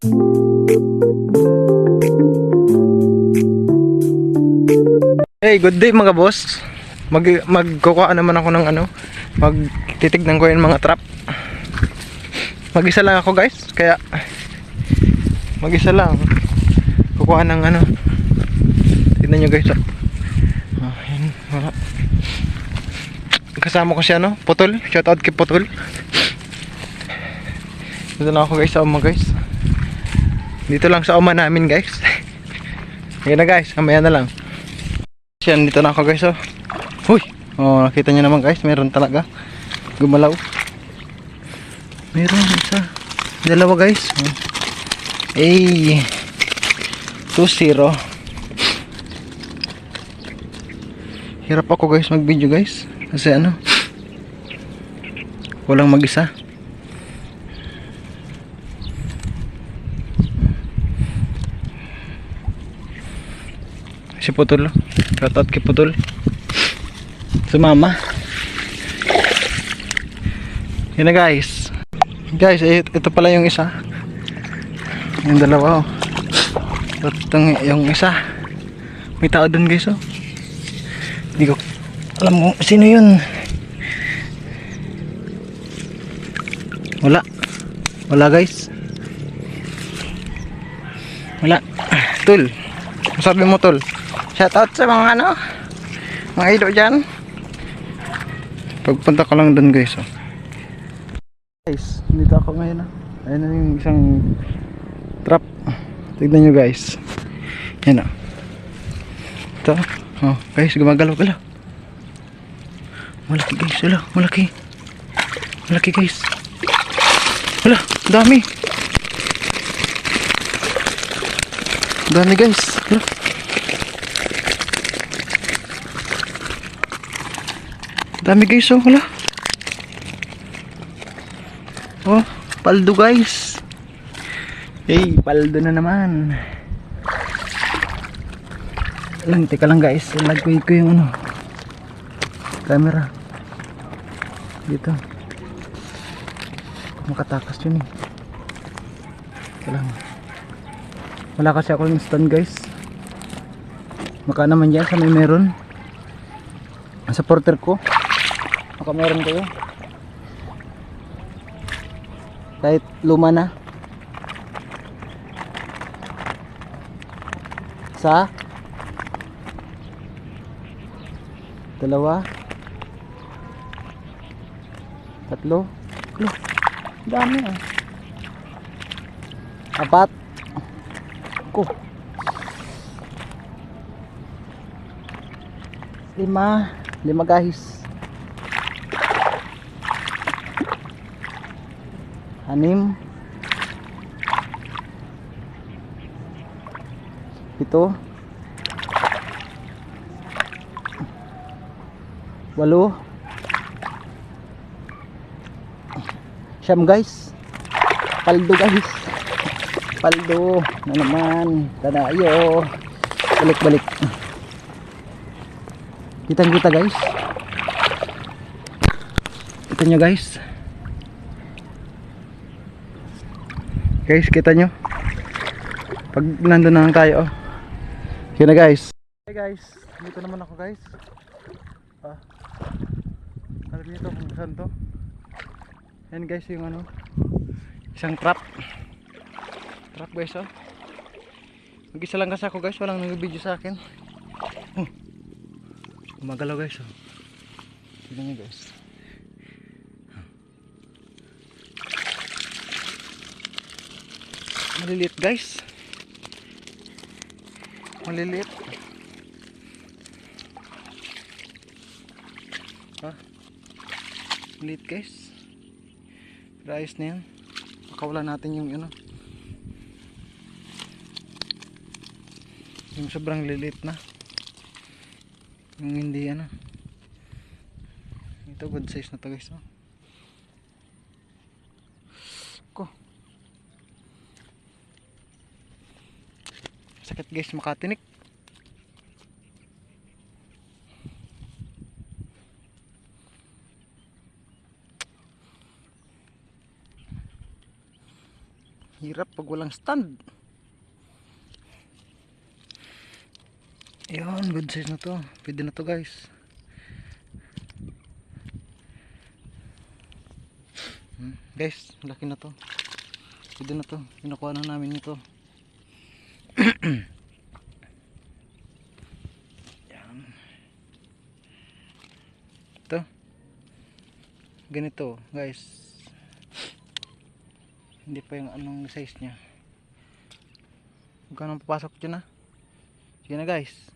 Hey, good day mga boss. Magkukuha naman ako ng ano, magtitignan ko yung mga trap. Mag-isa lang ako guys, kaya mag-isa lang kukuha ng ano. Tignan nyo guys. Ayun, wala. Kasama ko siya no, Putol. Shout out kay Putol. Dito lang ako guys sa uma guys. Dito lang sa uma namin guys. Ayun na guys, mamaya na lang. Yan, dito na ako guys oh. Uy, oh, nakita nyo naman guys, meron talaga gumalaw. Meron isa, dalawa guys. Ay 2-0. Hirap ako guys mag video guys, kasi ano, walang mag-isa. Si Putol, shoutout kay Putol, sumama. Yun na guys. Guys, ito pala yung isa. Yung dalawa oh. Itong yung isa. May tao dun guys oh. Hindi ko alam kung sino yun. Wala guys. Wala. Tol, sabi mo tol, shoutout sa mga ano, mga ilo dyan. Pagpunta ko lang dun guys oh. Guys, dito ako ngayon ah. Ayun na yung isang trap. Tignan nyo guys. Yan ah. Ito oh guys, gumagalaw-galaw. Malaki guys, wala, malaki guys. Wala, dami guys. Wala. Dami guys oh, wala. Oh, paldo guys. Hey, paldo na naman. Teka lang guys, ilagay ko yung ano, camera dito. Makatakas yun eh. Teka lang. Wala kasi ako yung stand guys. Baka naman dyan sa may meron. Sa porter ko, baka meron kayo. Kahit luma na. Sa dalawa, tatlo, dami ah. 4 ko, 5 guys. 6, 7, 8, 9 guys. Paldo guys, paldo na naman. Tanayo, balik kitang kita guys. Kita nyo guys. Guys, kita nyo pag nandun na lang tayo oh. Yun na guys. Hey guys, dito naman ako guys. Alam niyo to kung saan to. Yan guys yung ano, isang trap guys oh. Mag-isa lang kasi ako guys, walang nag-video sa akin. Gumagalaw guys oh. Tignan nyo guys. Maliliit guys, maliliit. Maliliit guys. Pero ayos na yan. Pakawala natin yung ano, yung sobrang lilit na, yung hindi ano. Ito good size na to guys oh. Sakit guys makatinik. Hirap pag walang stand. Yun, good size na to. Pwede na to guys. Guys, laki na to. Pwede na to. Kinukuha na namin ito. Yan. Ito. Ganito guys. Hindi pa yung anong size nya. Huwag ka nang papasok dyan, ha. Sige na guys.